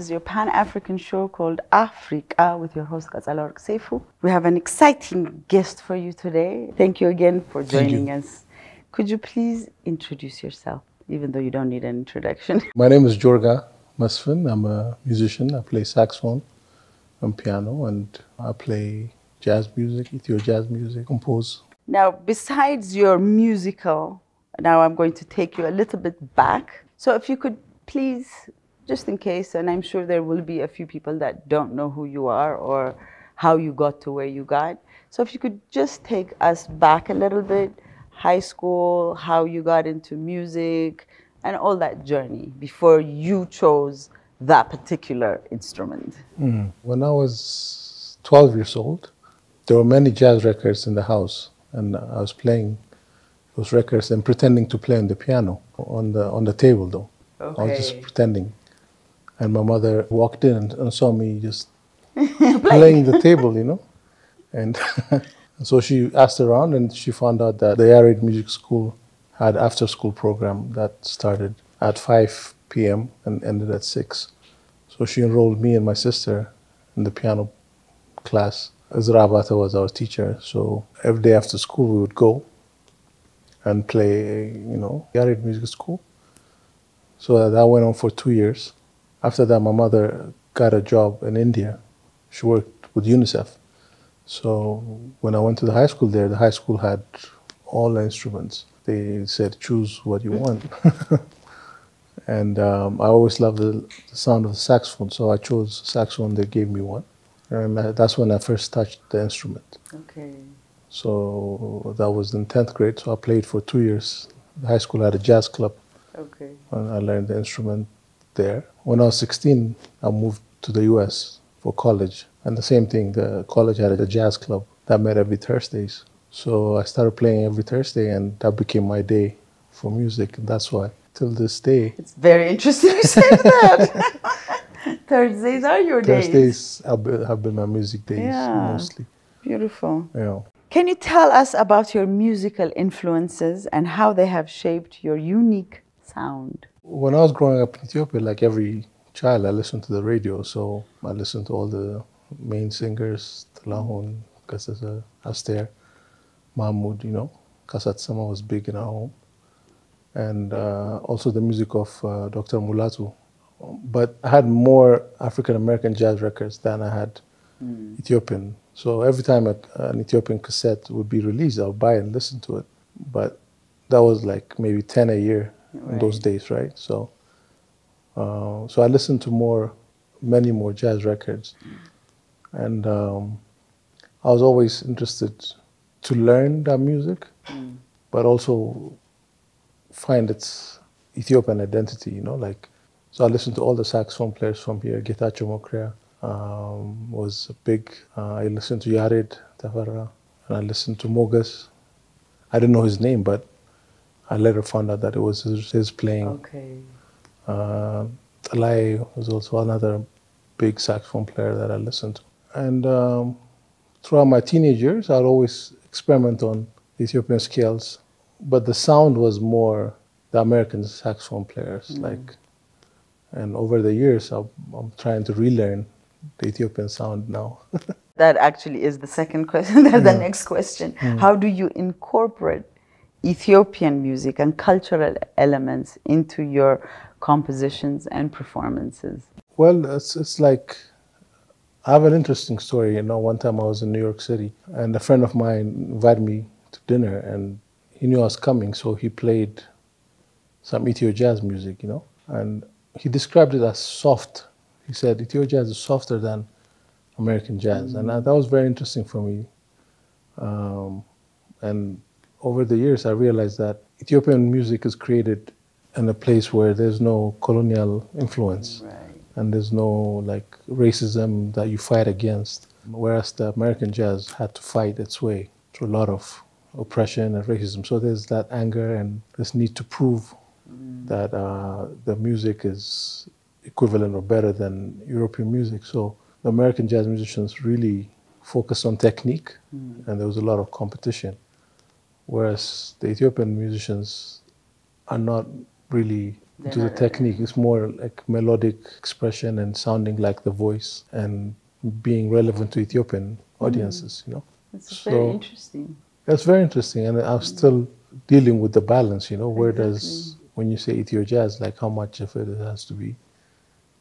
is your Pan-African show called Afreeqa with your host Katsalark Seifu. We have an exciting guest for you today. Thank you again for joining us. Could you please introduce yourself, even though you don't need an introduction? My name is Jorga Mesfin. I'm a musician. I play saxophone and piano, and I play jazz music, Ethiojazz music, compose. Now, besides your musical, now I'm going to take you a little bit back. So if you could please, just in case, and I'm sure there will be a few people that don't know who you are or how you got to where you got. So if you could just take us back a little bit, high school, how you got into music, and all that journey before you chose that particular instrument. When I was 12 years old, there were many jazz records in the house, and I was playing those records and pretending to play on the piano, on the table though. Okay. I was just pretending. And my mother walked in and saw me just playing the table, you know. And so she asked around, and she found out that the Yared Music School had after-school program that started at 5 p.m. and ended at 6. So she enrolled me and my sister in the piano class. Ezra Abata was our teacher, so every day after school we would go and play, you know, Yared Music School. So that went on for 2 years. After that, my mother got a job in India. She worked with UNICEF. So when I went to the high school there, the high school had all the instruments. They said, choose what you want. And I always loved the sound of the saxophone, so I chose saxophone. They gave me one. And that's when I first touched the instrument. Okay. So that was in 10th grade, so I played for 2 years. The high school had a jazz club. Okay. And I learned the instrument there. When I was 16, I moved to the US for college. And the same thing, the college had a jazz club that met every Thursdays. So I started playing every Thursday, and that became my day for music. And that's why, till this day. It's very interesting you said that. Thursdays are your days. Thursdays have been my music days, mostly. Beautiful. Yeah. Can you tell us about your musical influences and how they have shaped your unique sound? When I was growing up in Ethiopia, like every child, I listened to the radio. So I listened to all the main singers, Talahun, Kasasa, Aster, Mahmoud, you know. Kasat Sama was big in our home. And also the music of Dr. Mulatu. But I had more African-American jazz records than I had Ethiopian. So every time an Ethiopian cassette would be released, I would buy it and listen to it. But that was like maybe 10 a year in those days, right? So I listened to many more jazz records. And I was always interested to learn that music, but also find its Ethiopian identity, you know, like. So I listened to all the saxophone players from here. Getachew Mokria was big. I listened to Yared Tafara, and I listened to Mogas. I didn't know his name, but I later found out that it was his playing. Okay. Talai was also another big saxophone player that I listened to. And throughout my teenage years, I'd always experiment on the Ethiopian scales, but the sound was more the American saxophone players, like. And over the years, I'm trying to relearn the Ethiopian sound now. That actually is the second question. That's the next question. How do you incorporate Ethiopian music and cultural elements into your compositions and performances? Well, it's like, I have an interesting story. You know, one time I was in New York City, and a friend of mine invited me to dinner, and he knew I was coming, so he played some Ethiojazz music, you know, and he described it as soft. He said Ethiojazz is softer than American jazz. And that was very interesting for me. And over the years, I realized that Ethiopian music is created in a place where there's no colonial influence. Right. And there's no like racism that you fight against. Whereas the American jazz had to fight its way through a lot of oppression and racism. So there's that anger and this need to prove that the music is equivalent or better than European music. So the American jazz musicians really focused on technique, and there was a lot of competition. Whereas the Ethiopian musicians are not really into the technique. It's more like melodic expression and sounding like the voice and being relevant to Ethiopian audiences, you know. It's very interesting. That's very interesting, and I'm still dealing with the balance, you know. Where does, when you say Ethiojazz, like how much of it has to be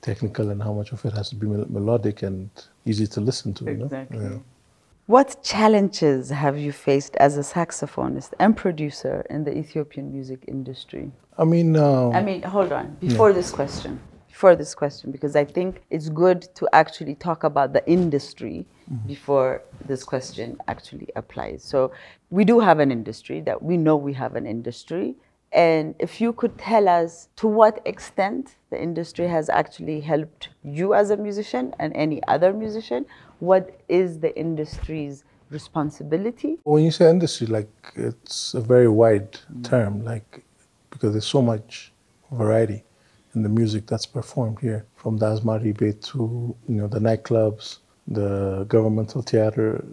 technical and how much of it has to be melodic and easy to listen to, you know? Exactly. Yeah. What challenges have you faced as a saxophonist and producer in the Ethiopian music industry? I mean, hold on. Before this question, because I think it's good to actually talk about the industry before this question actually applies. So we do have an industry, that we know we have an industry. And if you could tell us to what extent the industry has actually helped you as a musician and any other musician, what is the industry's responsibility? when you say industry, like it's a very wide term, like because there's so much variety in the music that's performed here, from the Asmari Beit to, you know, the nightclubs, the governmental theater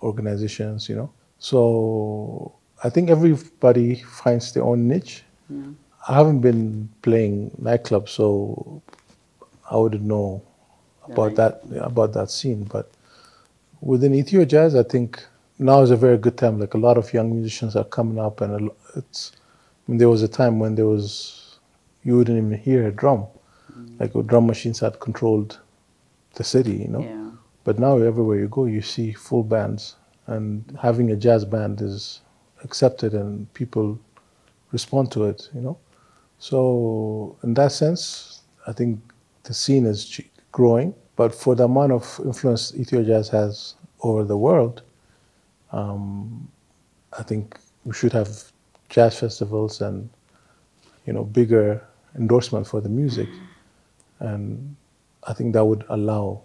organizations, you know. So I think everybody finds their own niche. I haven't been playing nightclubs, so I wouldn't know about that scene. But within Ethiojazz, I think now is a very good time. Like a lot of young musicians are coming up, and there was a time when you wouldn't even hear a drum, like drum machines had controlled the city, you know. Yeah. But now everywhere you go, you see full bands, and having a jazz band is accepted, and people respond to it, you know. So in that sense, I think the scene is growing. But for the amount of influence Ethiojazz has over the world, I think we should have jazz festivals and, you know, bigger endorsement for the music. And I think that would allow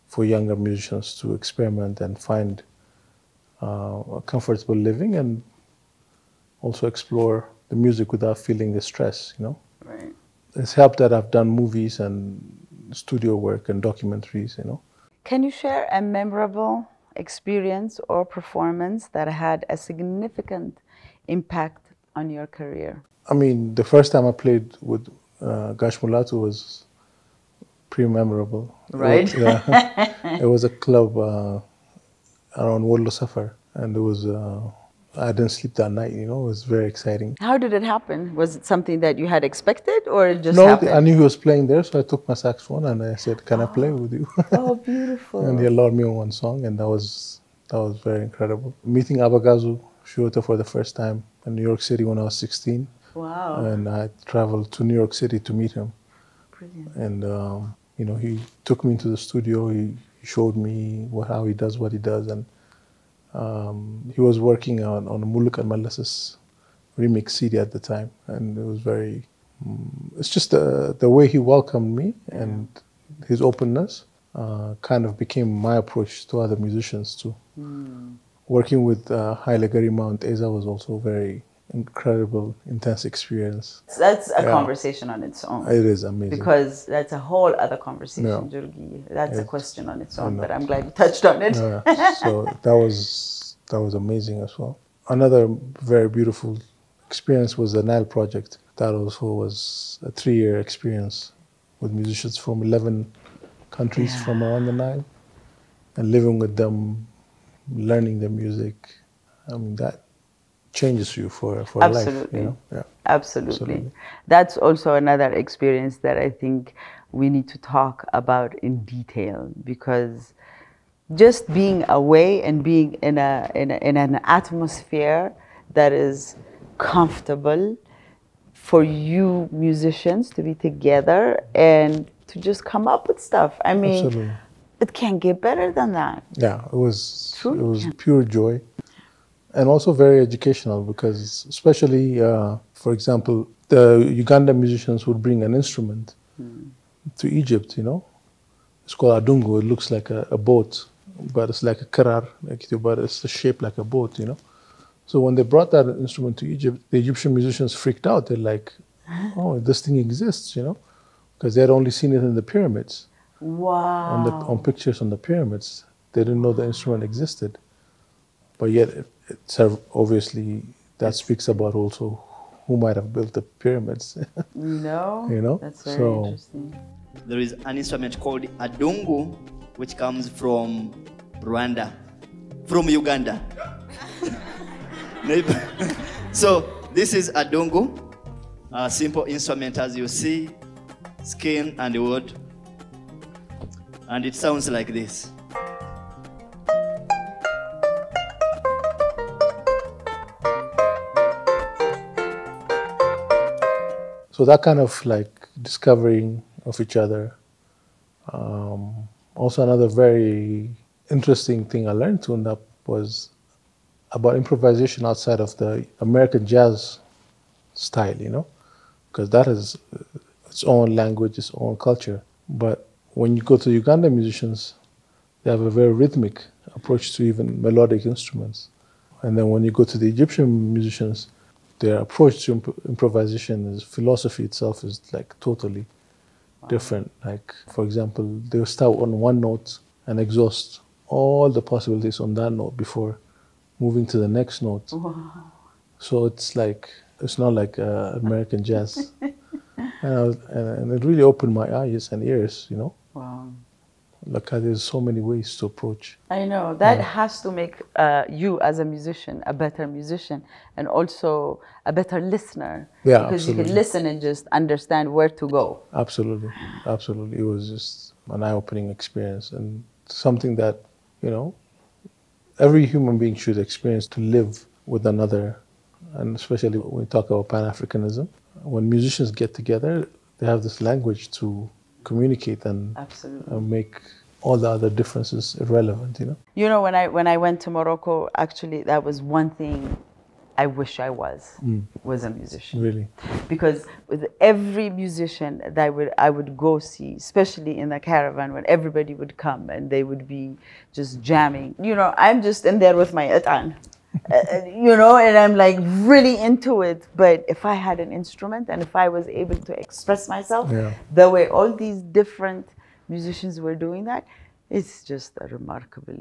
for younger musicians to experiment and find a comfortable living, and also explore the music without feeling the stress, you know. Right. It's helped that I've done movies and studio work and documentaries, you know. Can you share a memorable experience or performance that had a significant impact on your career? I mean, the first time I played with Gash Mulatu was pretty memorable. Right. It was a club around Wollo Safar, and it was I didn't sleep that night, you know. It was very exciting. How did it happen? Was it something that you had expected, or it just No, happened? I knew he was playing there, so I took my saxophone and I said, "Can I play with you?" Oh, beautiful. And he allowed me on one song, and that was very incredible. Meeting Abagazu Shuota for the first time in New York City when I was 16. Wow. And I traveled to New York City to meet him. Brilliant. And you know, he took me into the studio. He showed me how he does what he does, and he was working on a Muluk and Malas's remix CD at the time, and it was very. It's just the way he welcomed me and his openness kind of became my approach to other musicians too. Working with Haile Gerima and Eza was also very incredible, intense experience. That's a conversation on its own. It is amazing. Because that's a whole other conversation, Jorgi. That's a question on its own, but I'm glad you touched on it. So that was amazing as well. Another very beautiful experience was the Nile project. That also was a 3-year experience with musicians from 11 countries from around the Nile, and living with them, learning their music. I mean, that changes you for life, you know? Yeah. Absolutely. That's also another experience that I think we need to talk about in detail, because just being away and being in an atmosphere that is comfortable for you musicians to be together and to just come up with stuff. I mean, it can't get better than that. Yeah, it was pure joy. And also very educational, because especially, for example, the Ugandan musicians would bring an instrument to Egypt, you know. It's called adungo. It looks like a boat, but it's like a karar, but it's shaped like a boat, you know. So when they brought that instrument to Egypt, the Egyptian musicians freaked out. They're like, oh, this thing exists, you know, because they had only seen it in the pyramids. Wow. On pictures on the pyramids. They didn't know the instrument existed. But yet, it's obviously, that speaks about also who might have built the pyramids. You know? That's very interesting. There is an instrument called adungu, which comes from Rwanda, from Uganda. So this is adungu, a simple instrument as you see, skin and wood, and it sounds like this. So that kind of like discovering of each other. Also another very interesting thing I learned tuned up was about improvisation outside of the American jazz style, you know, because that has its own language, its own culture. But when you go to Ugandan musicians, they have a very rhythmic approach to even melodic instruments. And then when you go to the Egyptian musicians, their approach to improvisation is philosophy itself is like totally different. Like, for example, they'll start on one note and exhaust all the possibilities on that note before moving to the next note. Wow. So it's like, it's not like American jazz. and it really opened my eyes and ears, you know. Wow. Like there's so many ways to approach. I know that has to make you as a musician a better musician and also a better listener. Yeah, because absolutely. you can listen and just understand where to go. Absolutely, absolutely. It was just an eye-opening experience and something that, you know, every human being should experience to live with another, and especially when we talk about Pan-Africanism. When musicians get together, they have this language to communicate and make all the other differences irrelevant, you know? You know, when I went to Morocco, actually, that was one thing I wish I was a musician. Really? Because with every musician that I would go see, especially in the caravan, when everybody would come and they would be just jamming. You know, I'm just in there with my etan. You know, and I'm like really into it. But if I had an instrument and if I was able to express myself the way all these different musicians were doing that, it's just a remarkable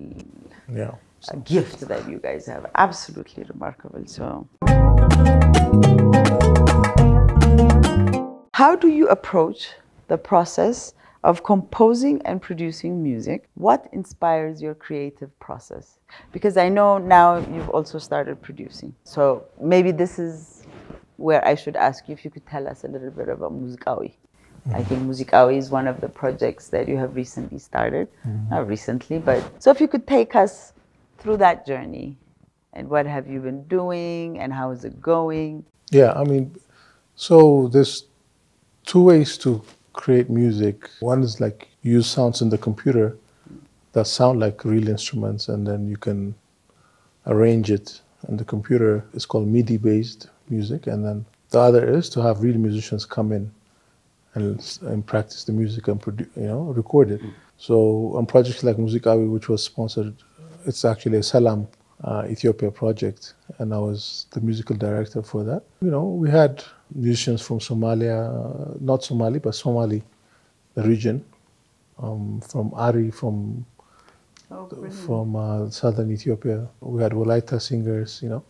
gift that you guys have. Absolutely remarkable. So, how do you approach the process of composing and producing music? What inspires your creative process? Because I know now you've also started producing. So maybe this is where I should ask you if you could tell us a little bit about Muzikawi. I think Muzikawi is one of the projects that you have recently started. Not recently, but so if you could take us through that journey and what have you been doing and how is it going? Yeah, I mean, so there's two ways to create music. One is like use sounds in the computer that sound like real instruments, and then you can arrange it in the computer. It's called MIDI-based music. And then the other is to have real musicians come in and practice the music and record it. So on projects like Muzikawi, which was sponsored, it's actually a Salam Ethiopia project, and I was the musical director for that. You know, we had musicians from Somalia, not Somali, but Somali, the region, from Ari, from southern Ethiopia. We had Wolaita singers, you know,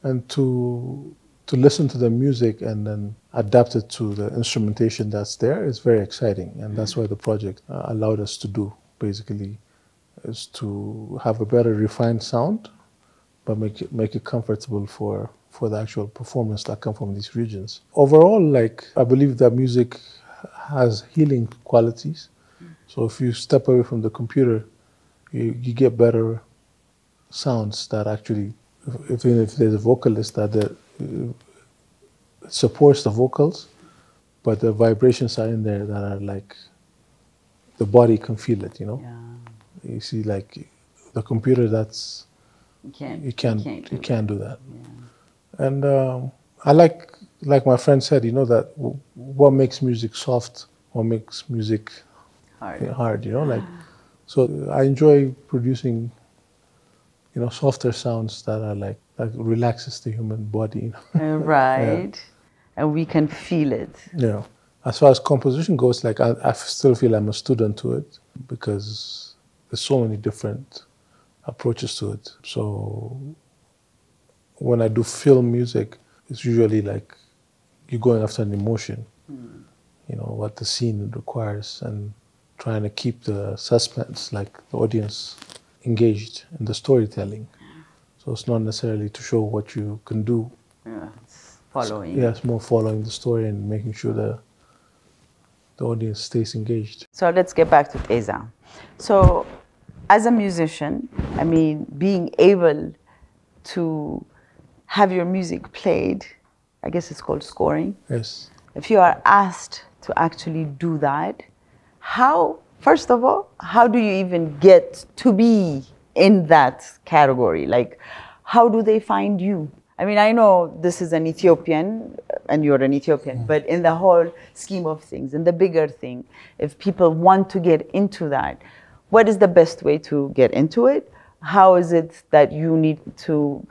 and to listen to the music and then adapt it to the instrumentation that's there is very exciting, and that's what the project allowed us to do, basically, is to have a better refined sound, but make it comfortable for the actual performance that come from these regions. Overall, like, I believe that music has healing qualities. So if you step away from the computer, you get better sounds that actually, even if there's a vocalist that supports the vocals, but the vibrations are in there that are like, the body can feel it, you know? Yeah. You see, like, the computer, that's, you can't do that. Yeah. And I like my friend said, you know, that what makes music soft, what makes music hard, you know, like, so I enjoy producing, you know, softer sounds that are like relaxes the human body. You know? Right. Yeah. And we can feel it. Yeah. As far as composition goes, like, I still feel I'm a student to it because there's so many different approaches to it. So when I do film music, it's usually like you're going after an emotion, you know, what the scene requires, and trying to keep the suspense, like the audience engaged in the storytelling. So it's not necessarily to show what you can do. Yeah, it's following. Yeah, it's more following the story and making sure the audience stays engaged. So let's get back to Teza. So as a musician, I mean, being able to have your music played, I guess it's called scoring. Yes. If you are asked to actually do that, how, first of all, how do you even get to be in that category? Like, how do they find you? I mean, I know this is an Ethiopian and you're an Ethiopian, but in the whole scheme of things, in the bigger thing, if people want to get into that, what is the best way to get into it? How is it that you need to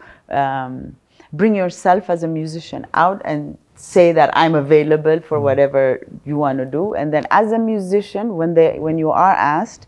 bring yourself as a musician out and say that I'm available for whatever you want to do? And then as a musician, when you are asked,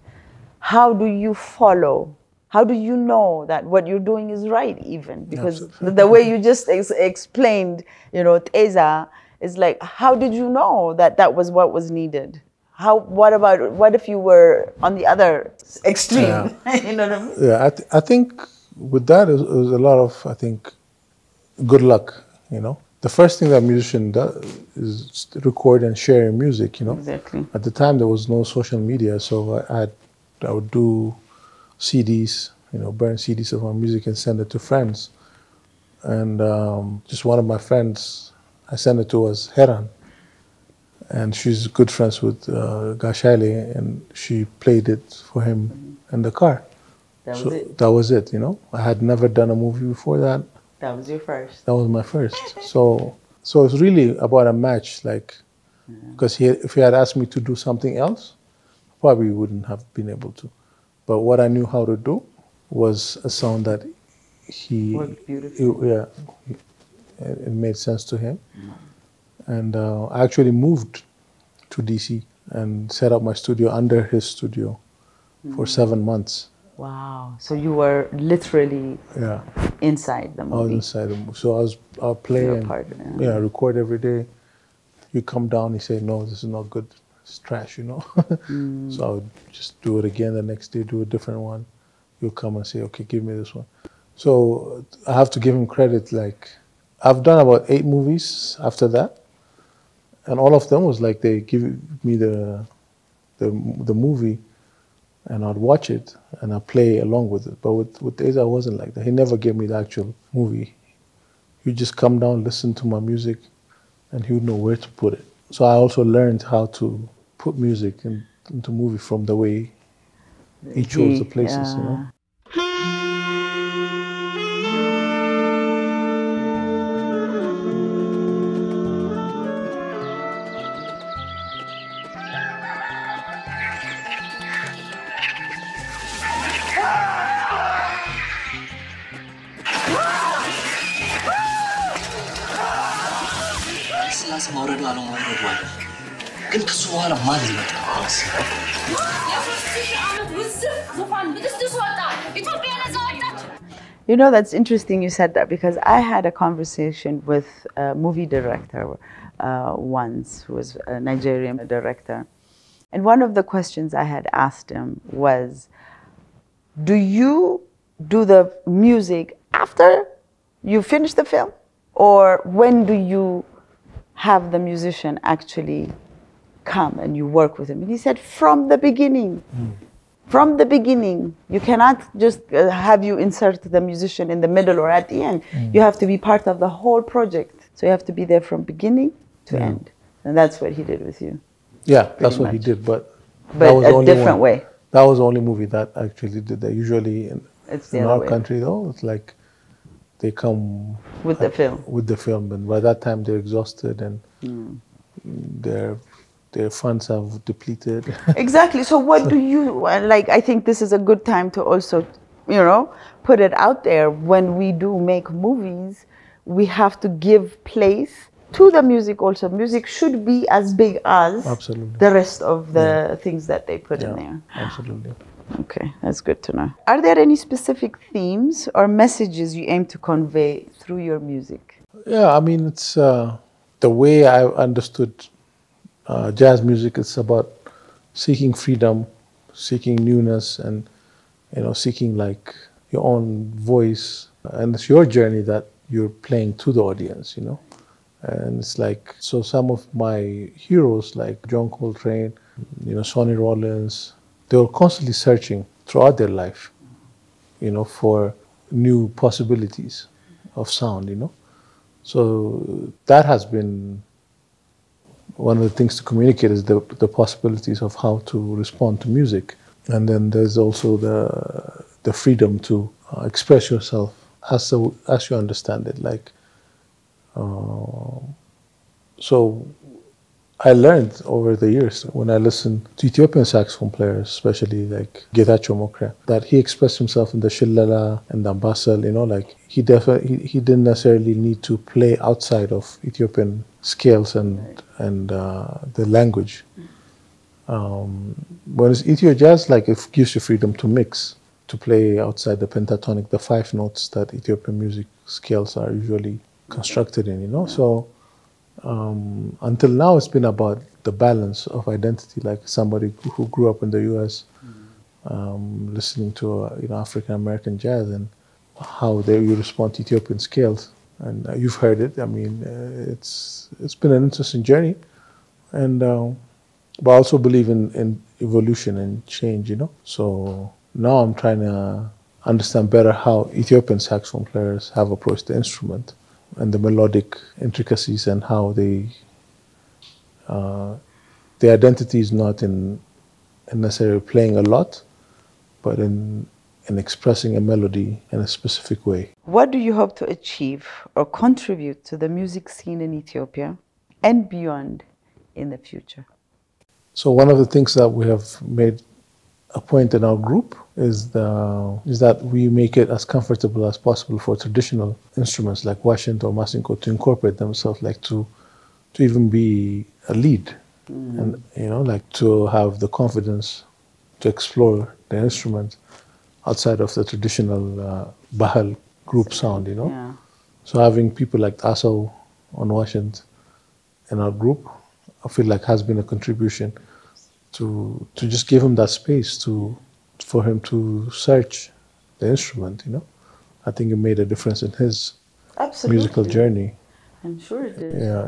how do you follow? How do you know that what you're doing is right even? Because the way you just explained, you know, Teza, is like, how did you know that that was what was needed? What if you were on the other extreme? Yeah. You know what I mean? Yeah, I think with that, it was a lot of, I think, good luck, you know. The first thing that a musician does is record and share your music, you know. Exactly. At the time, there was no social media, so I would do CDs, you know, burn CDs of my music and send it to friends. And just one of my friends I sent it to was Heran. And she's good friends with Gashaile, and she played it for him in the car. That was it? That was it, you know. I had never done a movie before that. That was your first? That was my first. So it's really about a match, like, because if he had asked me to do something else, I probably wouldn't have been able to. But what I knew how to do was a sound that worked beautifully. It made sense to him. And I actually moved to DC and set up my studio under his studio for 7 months. Wow. So you were literally inside the movie. I was inside the movie. So I'll play and record every day. You come down, you say, no, this is not good. It's trash, you know. So I would just do it again the next day, do a different one. You'll come and say, okay, give me this one. So I have to give him credit. Like, I've done about 8 movies after that. And all of them was like they give me the movie, and I'd watch it and I'd play along with it. But with Teza, I wasn't like that. He never gave me the actual movie. You just come down, listen to my music, and he would know where to put it. So I also learned how to put music into movie from the way he chose the places, you know. You know, that's interesting you said that, because I had a conversation with a movie director once, who was a Nigerian director. And one of the questions I had asked him was, do you do the music after you finish the film? Or when do you have the musician actually come and you work with him? And he said, from the beginning. From the beginning. You cannot just have you insert the musician in the middle or at the end. You have to be part of the whole project. So you have to be there from beginning to end. And that's what he did with you. Yeah, that's what he did, but that was a different way. That was the only movie that actually did that. Usually in our country, though, it's like they come with the film. With the film, and by that time they're exhausted and their funds have depleted. Exactly. So what do you like? I think this is a good time to also, you know, put it out there. When we do make movies, we have to give place to the music also. Music should be as big as the rest of the things that they put in there. Absolutely. Okay, that's good to know. Are there any specific themes or messages you aim to convey through your music? Yeah, I mean, it's the way I understood jazz music. It's about seeking freedom, seeking newness, and seeking like your own voice. And it's your journey that you're playing to the audience. And it's like, so some of my heroes like John Coltrane, Sonny Rollins, they were constantly searching throughout their life, for new possibilities of sound. So that has been one of the things to communicate, is the possibilities of how to respond to music. And then there's also the freedom to express yourself as you understand it. Like, so I learned over the years when I listened to Ethiopian saxophone players, especially like Getachio, that he expressed himself in the shillala and the ambasel. Like he didn't necessarily need to play outside of Ethiopian scales and the language. Whereas Ethiojazz, like, it gives you freedom to mix, to play outside the pentatonic, the 5 notes that Ethiopian music scales are usually constructed in. So until now, it's been about the balance of identity. Like somebody who grew up in the U.S. Listening to African American jazz and how you respond to Ethiopian scales, and you've heard it. I mean, it's been an interesting journey, and but I also believe in evolution and change. So now I'm trying to understand better how Ethiopian saxophone players have approached the instrument and the melodic intricacies, and how the identity is not in necessarily playing a lot, but in expressing a melody in a specific way. What do you hope to achieve or contribute to the music scene in Ethiopia and beyond in the future? So one of the things that we have made a point in our group is that we make it as comfortable as possible for traditional instruments like washinto or masinko to incorporate themselves, like to even be a lead, and like to have the confidence to explore the instrument outside of the traditional bahal group sound. Yeah. So having people like Aso on washinto in our group, I feel like has been a contribution to just give him that space for him to search the instrument. I think it made a difference in his musical journey. I'm sure it did. Yeah,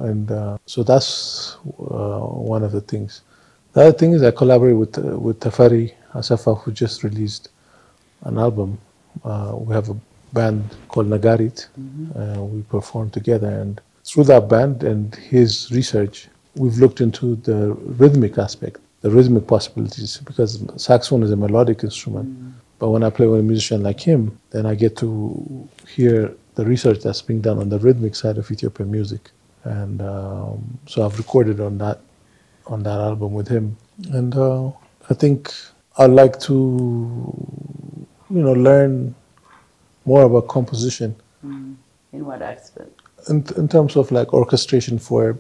and so that's one of the things. The other thing is I collaborate with Tafari Asafa, who just released an album. We have a band called Nagarit. We perform together, and through that band and his research, we've looked into the rhythmic aspect, the rhythmic possibilities, because saxophone is a melodic instrument. But when I play with a musician like him, then I get to hear the research that's being done on the rhythmic side of Ethiopian music. And so I've recorded on that album with him. And I think I'd like to, learn more about composition. In what aspect? In terms of like orchestration for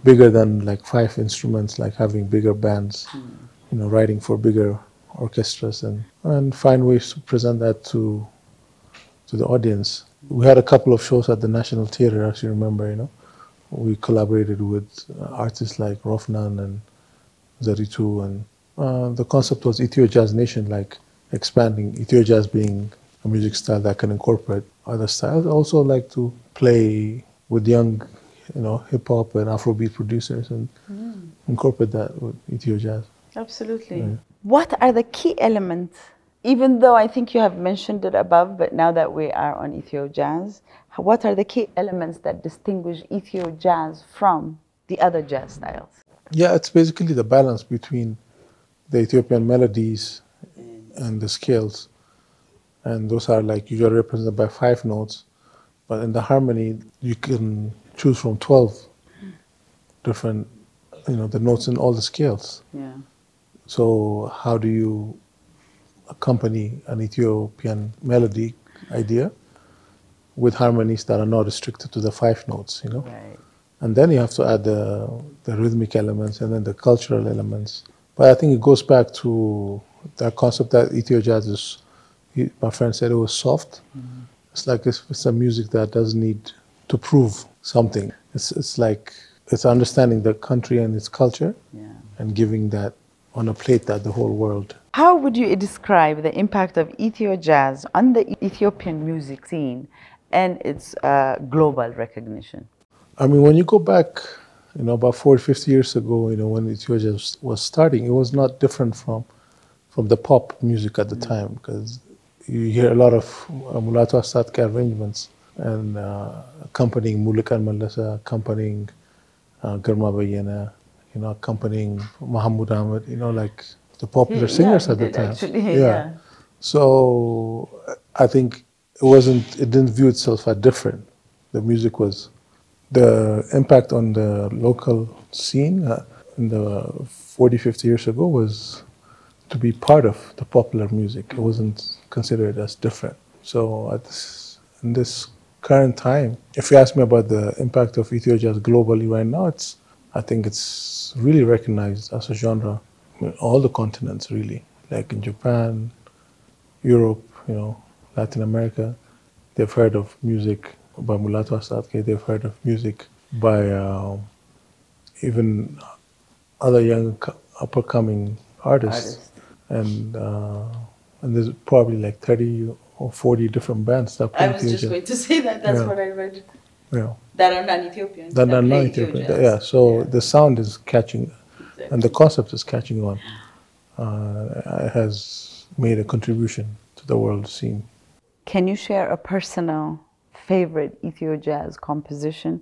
bigger than like 5 instruments, like having bigger bands, writing for bigger orchestras, and find ways to present that to the audience. We had a couple of shows at the National Theatre, as you remember. We collaborated with artists like Rofnan and Zaritu, and the concept was Ethiojazz Nation, like expanding Ethiojazz being a music style that can incorporate other styles. I also like to play with young hip hop and Afrobeat producers and incorporate that with Ethiojazz. Absolutely. Yeah. What are the key elements, even though I think you have mentioned it above, but now that we are on Ethiojazz, what are the key elements that distinguish Ethiojazz from the other jazz styles? Yeah, it's basically the balance between the Ethiopian melodies and the scales. And those are like usually represented by 5 notes, but in the harmony, you can choose from 12 different, the notes in all the scales. Yeah. So how do you accompany an Ethiopian melody idea with harmonies that are not restricted to the 5 notes, Right. And then you have to add the rhythmic elements and then the cultural elements. But I think it goes back to that concept that Ethiojazz is, my friend said it was soft. It's like it's a music that doesn't need to prove something. It's like it's understanding the country and its culture and giving that on a plate that the whole world. How would you describe the impact of Ethiojazz on the Ethiopian music scene and its global recognition? I mean, when you go back, about 40, 50 years ago, when Ethiojazz was starting, it was not different from the pop music at the time, because you hear a lot of unauthorized arrangements and accompanying Mulikan Malasa, accompanying Girma Bayena, accompanying Mahamud Ahmed, like the popular singers at the time. Actually, So I think it didn't view itself as different. The music was, the impact on the local scene in the 40, 50 years ago was to be part of the popular music. It wasn't considered as different. So in this current time, if you ask me about the impact of Ethiojazz globally right now, I think it's really recognized as a genre in all the continents, really. Like in Japan, Europe, Latin America, they've heard of music by Mulatu Astatke, they've heard of music by even other young up-and-coming artists. And there's probably like 30 or 40 different bands that play. I was just going to say that. That's what I read. Yeah. That are non-Ethiopian. That are non-Ethiopian. Yeah. So the sound is catching, and the concept is catching on. It has made a contribution to the world scene. Can you share a personal favorite Ethiojazz composition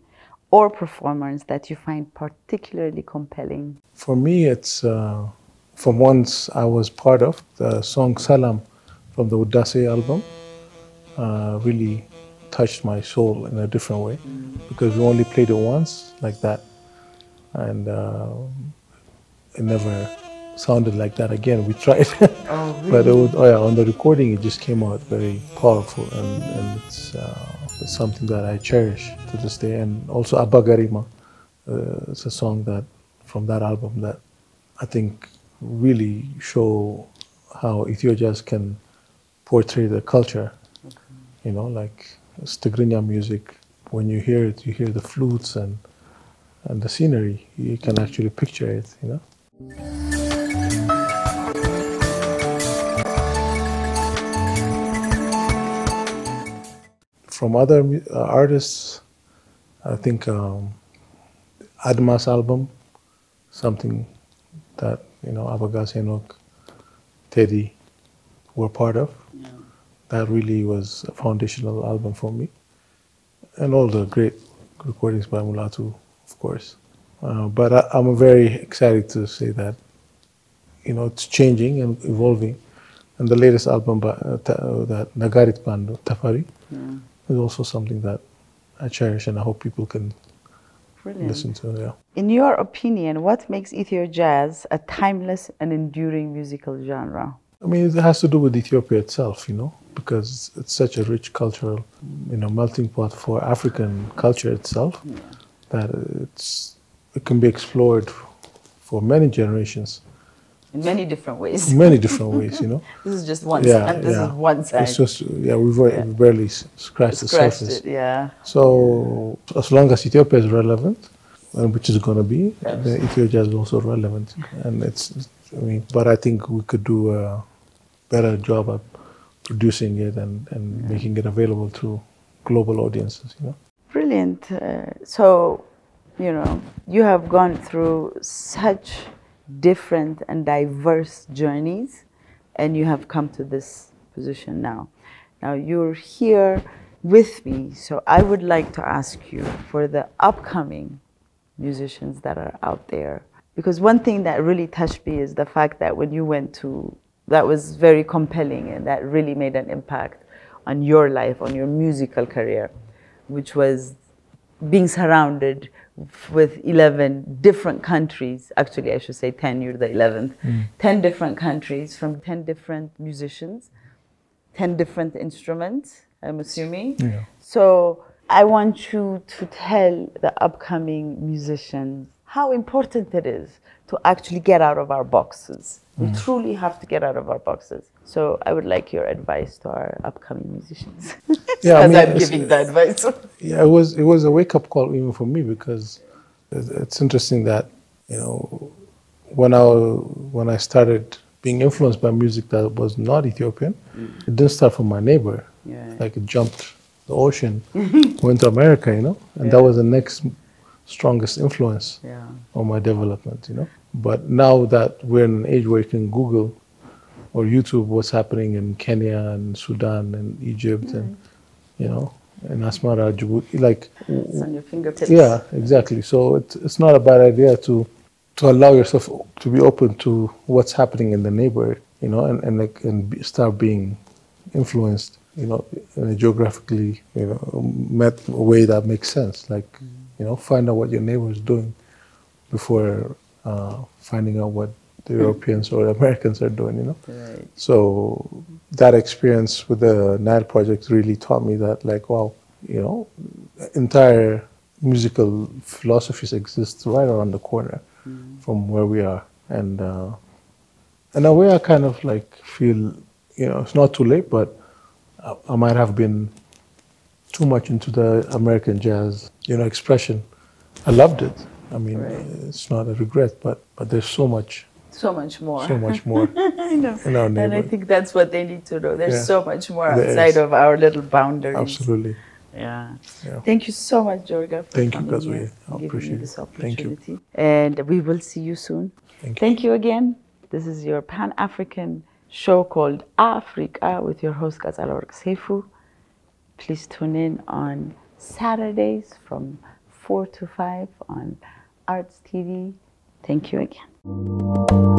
or performance that you find particularly compelling? For me, it's from ones I was part of, the song Salam from the Udase album really touched my soul in a different way, because we only played it once like that, and it never sounded like that again. We tried, but on the recording it just came out very powerful, and it's something that I cherish to this day. And also Abba Garima, it's a song that from that album that I think really show how Ethiojazz can portray the culture. Like Stigrinya music, when you hear it, you hear the flutes and the scenery. You can actually picture it, From other artists, I think Admas album, something that Abagas Enoch, Teddy were part of. That really was a foundational album for me, and all the great recordings by Mulatu, of course. But I'm very excited to say that it's changing and evolving, and the latest album by that Nagarit Band Tafari is also something that I cherish, and I hope people can listen to. Yeah. In your opinion, what makes Ethiojazz a timeless and enduring musical genre? I mean, it has to do with Ethiopia itself, because it's such a rich cultural, melting pot for African culture itself, that it can be explored for many generations. In many different ways. In many different ways, This is just one side. This is one side. It's just, we barely scratched the surface. It, So as long as Ethiopia is relevant, and which is going to be, the Ethiojazz is also relevant. And but I think we could do a better job at producing it and making it available to global audiences, Brilliant. So, you have gone through such different and diverse journeys, and you have come to this position now. Now you're here with me, so I would like to ask you for the upcoming musicians that are out there, because one thing that really touched me is the fact that when you went to, that was very compelling, and that really made an impact on your life, on your musical career, which was being surrounded with 11 different countries. Actually, I should say 10, you're the 11th. 10 different countries from 10 different musicians, 10 different instruments, I'm assuming. Yeah. So I want you to tell the upcoming musicians how important it is to actually get out of our boxes We truly have to get out of our boxes. So I would like your advice to our upcoming musicians. Yeah, I As mean, I'm giving the advice. Yeah, it was a wake up call even for me, because it's interesting that, you know, when I started being influenced by music that was not Ethiopian, it didn't start from my neighbor. Yeah. Like it jumped the ocean, went to America, you know, and that was the next strongest influence on my development, you know. But now that we're in an age where you can Google or YouTube what's happening in Kenya and Sudan and Egypt and, you know, and Asmara, Djibouti, like... It's on your fingertips. Yeah, exactly. So it's not a bad idea to allow yourself to be open to what's happening in the neighborhood, you know, and start being influenced, you know, in a geographically, you know, way that makes sense. Like, you know, find out what your neighbor is doing before finding out what the Europeans or Americans are doing, you know. Right. So that experience with the Nile project really taught me that, like, wow, you know, entire musical philosophies exist right around the corner from where we are. And in a way I kind of like feel, you know, it's not too late, but I might have been too much into the American jazz, you know, expression. I loved it. I mean, it's not a regret, but there's so much more. So much more. I know. In our neighborhood. And I think that's what they need to know. There's so much more outside of our little boundaries. Absolutely. Yeah. Thank you so much, Jorga, for Thank you, coming here I and giving me appreciate this it. opportunity. And we will see you soon. Thank you again. This is your Pan-African show called Afreeqa with your host, Ghazalwork Seifu. Please tune in on Saturdays from 4 to 5 on Arts TV. Thank you again.